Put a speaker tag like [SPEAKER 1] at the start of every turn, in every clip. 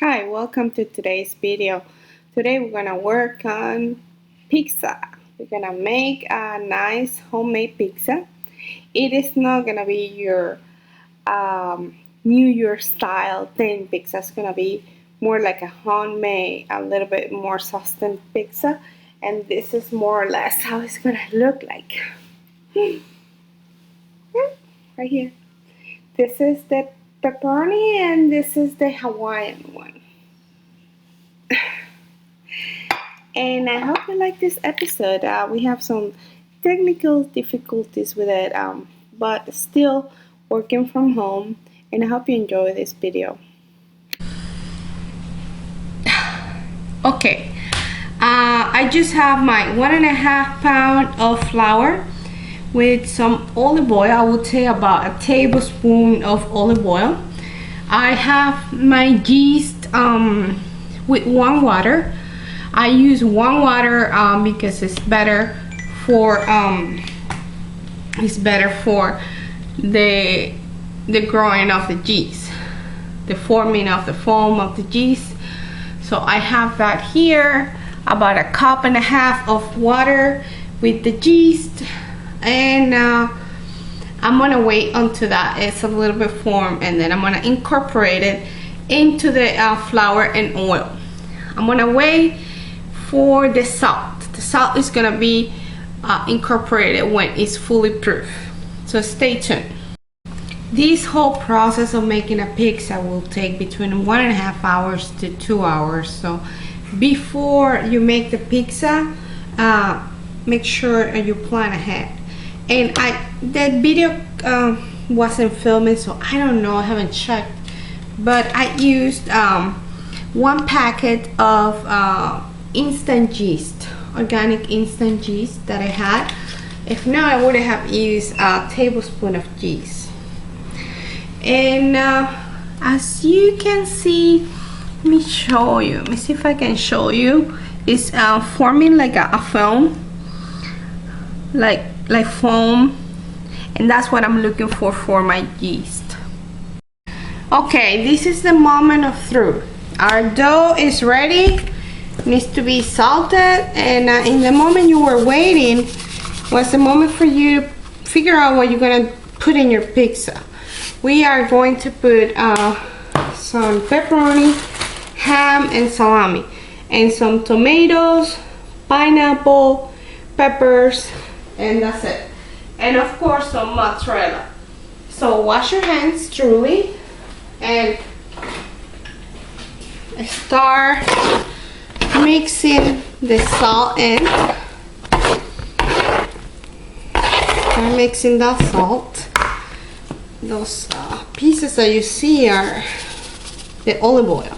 [SPEAKER 1] Hi, welcome to today's video. Today we're gonna work on pizza. We're gonna make a nice homemade pizza. It is not gonna be your New Year style thin pizza. It's gonna be more like a homemade, a little bit more substance pizza. And this is more or less how it's gonna look like. Right here. This is the pepperoni and this is the Hawaiian one. And I hope you like this episode. We have some technical difficulties with it, but still working from home. And I hope you enjoy this video. Okay, I just have my 1.5 pound of flour with some olive oil. I would say about a tablespoon of olive oil. I have my yeast with warm water. I use warm water because it's better for the growing of the yeast, the forming of the foam of the yeast. So I have that here, about 1.5 cups of water with the yeast, and I'm gonna wait until that is a little bit formed, and then I'm gonna incorporate it into the flour and oil. I'm gonna wait for the salt. The salt is gonna be incorporated when it's fully proof. So stay tuned. This whole process of making a pizza will take between 1.5 hours to 2 hours. So before you make the pizza, make sure you plan ahead. And that video wasn't filming, so I don't know, I haven't checked, but I used 1 packet of instant yeast, organic instant yeast that I had. If not, I would have used a tablespoon of yeast. And as you can see, let me show you. Let me see if I can show you. It's forming like a foam, like foam, and that's what I'm looking for my yeast. Okay, this is the moment of truth. Our dough is ready. Needs to be salted, and in the moment you were waiting was the moment for you to figure out what you're gonna put in your pizza. We are going to put some pepperoni, ham, and salami, and some tomatoes, pineapple, peppers, and that's it. And of course some mozzarella. So wash your hands truly and start mixing the salt in. Start mixing that salt. Those pieces that you see are the olive oil.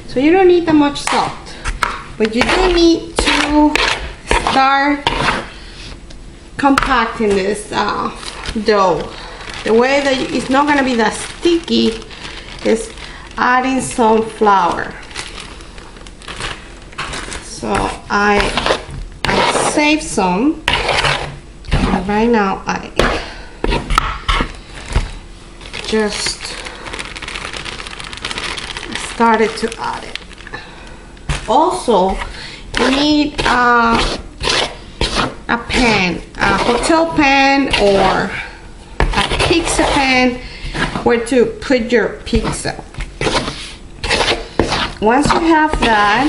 [SPEAKER 1] So you don't need that much salt, but you do need to start compacting this dough. The way that it's not going to be that sticky is adding some flour. So I saved some, and right now I just started to add it. Also, you need a pan, a hotel pan or a pizza pan where to put your pizza. Once you have that,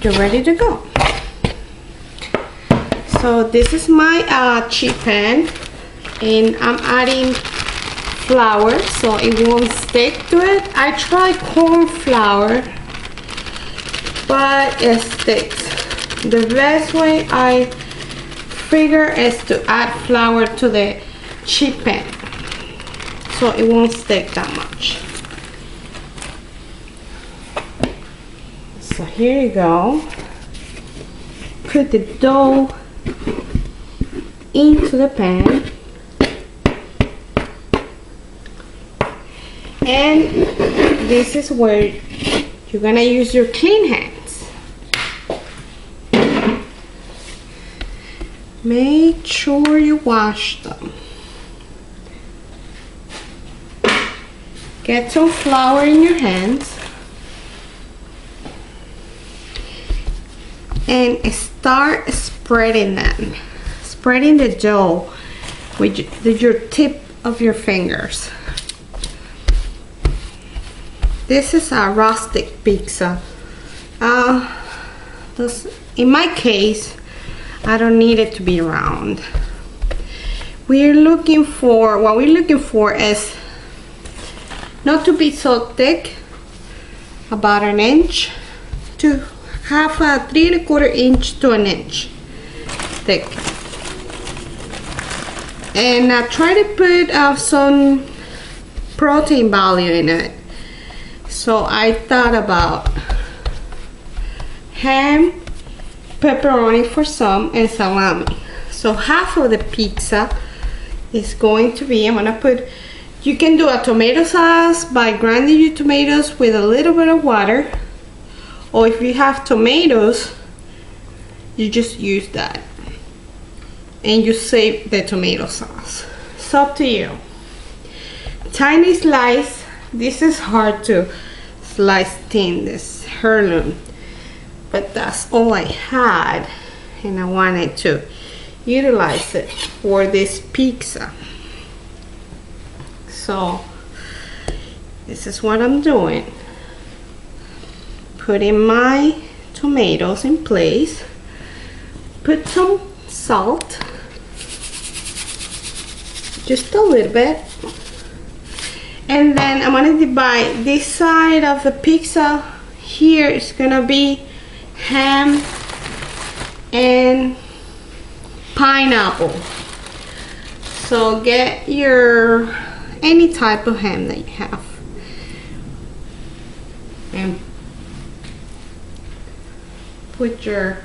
[SPEAKER 1] you're ready to go. So this is my cheap pan, and I'm adding flour so it won't stick to it. I tried corn flour, but it sticks. The best way I figure is to add flour to the cheap pan so it won't stick that much. So here you go. Put the dough into the pan, and this is where you're gonna use your clean hands. Make sure you wash them. Get some flour in your hands and start spreading them. Spreading the dough with your tip of your fingers. This is a rustic pizza. In my case, I don't need it to be round. What we're looking for is not to be so thick, about an inch to half a 3 1/4 inch to an inch thick. And try to put some protein value in it. So I thought about ham, pepperoni for some, and salami. So half of the pizza is going to be, I'm gonna put, you can do a tomato sauce by grinding your tomatoes with a little bit of water, or if you have tomatoes, you just use that and you save the tomato sauce. It's up to you. Tiny slice. This is hard to slice thin, this heirloom, but that's all I had and I wanted to utilize it for this pizza. So this is what I'm doing. Putting my tomatoes in place. Put some salt, just a little bit. And then I'm gonna divide this side of the pizza. Here is gonna be ham and pineapple. So get your any type of ham that you have and put your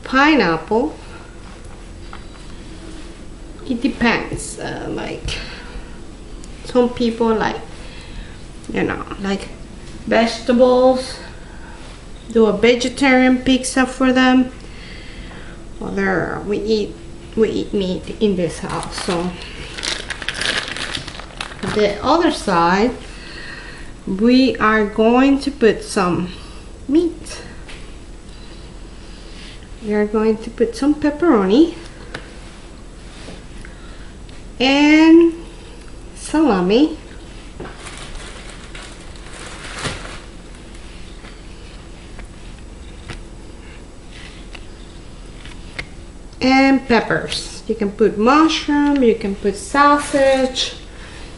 [SPEAKER 1] pineapple. It depends, like some people like, you know, like vegetables, do a vegetarian pizza for them. Other we eat meat in this house. So the other side we are going to put some meat. We are going to put some pepperoni and salami and peppers. You can put mushroom, you can put sausage,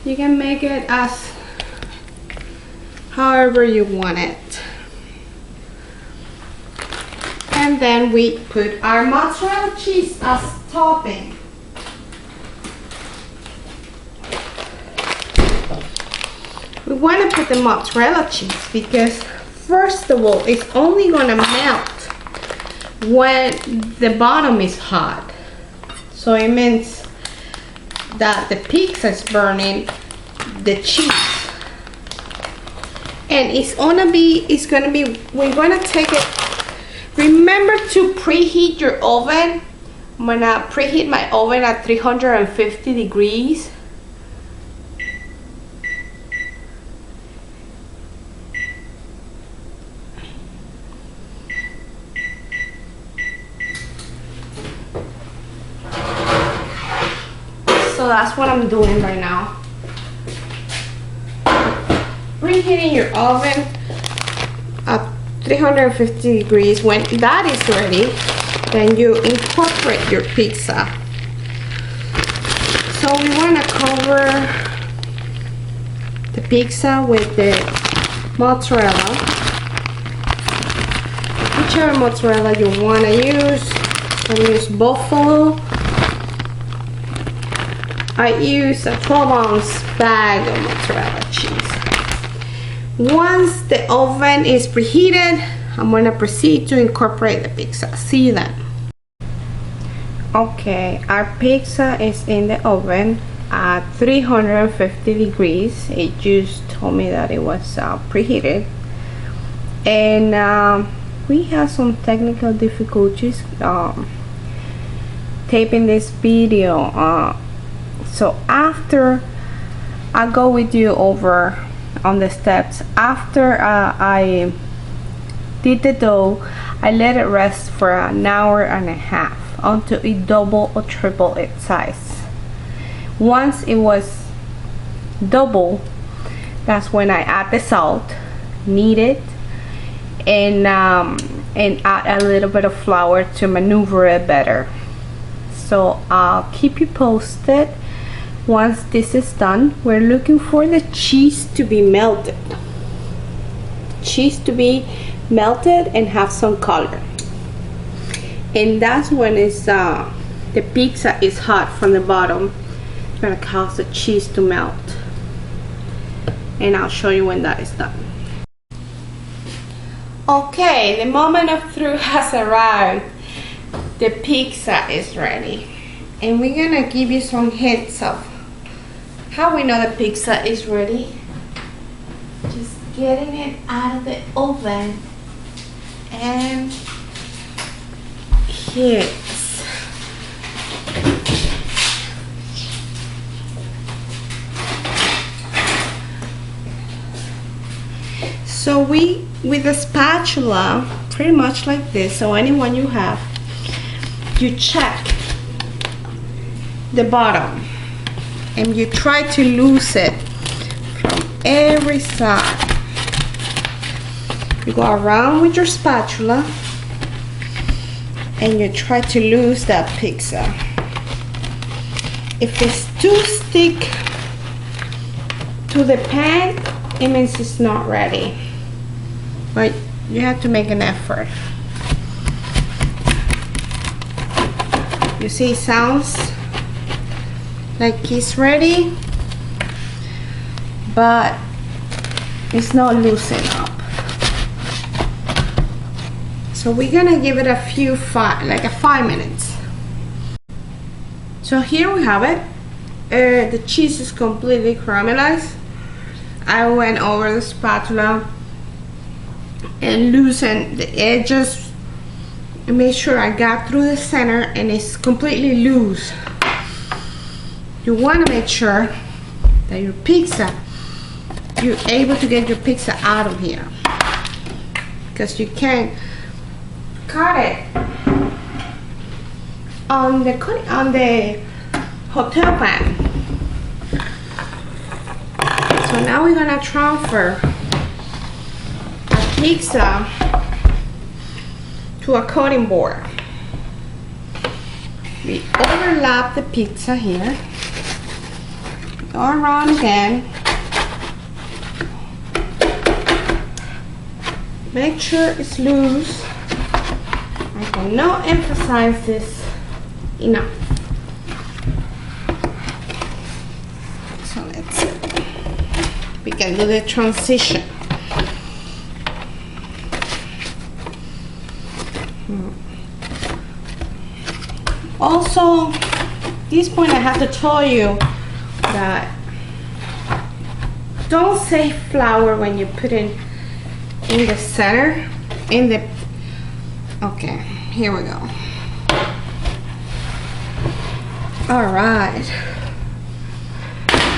[SPEAKER 1] you can make it as however you want it. And then we put our mozzarella cheese as topping. We want to put the mozzarella cheese because first of all, it's only going to melt when the bottom is hot. So it means that the pizza is burning the cheese. And we're gonna take it. Remember to preheat your oven. I'm gonna preheat my oven at 350 degrees. So that's what I'm doing right now. Preheating your oven at 350 degrees. When that is ready, then you incorporate your pizza. So we want to cover the pizza with the mozzarella. Whichever mozzarella you want to use. I use buffalo. I use a 12-ounce bag of mozzarella cheese. Once the oven is preheated, I'm going to proceed to incorporate the pizza. See you then. Okay, our pizza is in the oven at 350 degrees. It just told me that it was preheated. And we have some technical difficulties taping this video. So after I'll go with you over on the steps. After I did the dough, I let it rest for an hour and a half until it double or triple its size. Once it was double, that's when I add the salt, knead it, and add a little bit of flour to maneuver it better. So I'll keep you posted once this is done. We're looking for the cheese to be melted. Cheese to be melted and have some color. And that's when it's the pizza is hot from the bottom. It's gonna cause the cheese to melt. And I'll show you when that is done. Okay, the moment of truth has arrived. The pizza is ready. And we're gonna give you some hints of how we know the pizza is ready. Just getting it out of the oven. And here it is. So with a spatula, pretty much like this, so anyone you have, you check the bottom and you try to loose it from every side. You go around with your spatula and you try to loose that pizza. If it's too stick to the pan, it means it's not ready. But you have to make an effort. You see, it sounds like it's ready, but it's not loosened up. So we're gonna give it like 5 minutes. So here we have it. The cheese is completely caramelized. I went over the spatula and loosened the edges and made sure I got through the center and it's completely loose. You want to make sure that your pizza, you're able to get your pizza out of here, because you can't cut it on the hotel pan. So now we're gonna transfer a pizza to a cutting board. We overlap the pizza here. Go around again. Make sure it's loose. I cannot emphasize this enough. So let's see. We can do the transition. Also, at this point I have to tell you that don't save flour when you put it in the center, okay, here we go. All right,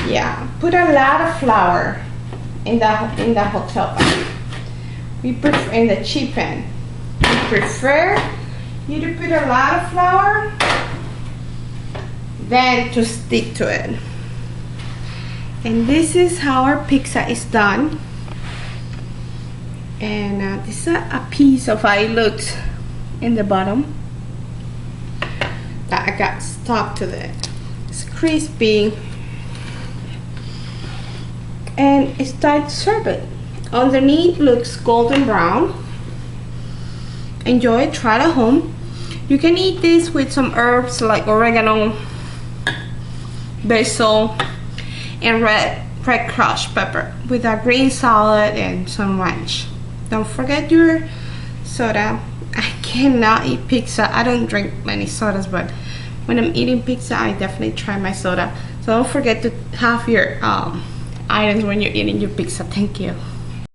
[SPEAKER 1] yeah, put a lot of flour in the hotel pan. We prefer in the cheap pan. We prefer you to put a lot of flour than to stick to it. And this is how our pizza is done. And this is a piece of how it looks in the bottom that I got stuck to it. It's crispy and it's time to serve it. Underneath looks golden brown. Enjoy it, try it at home. You can eat this with some herbs like oregano, basil, and red crushed pepper with a green salad and some ranch. Don't forget your soda. I cannot eat pizza. I don't drink many sodas, but when I'm eating pizza, I definitely try my soda. So don't forget to have your items when you're eating your pizza. Thank you.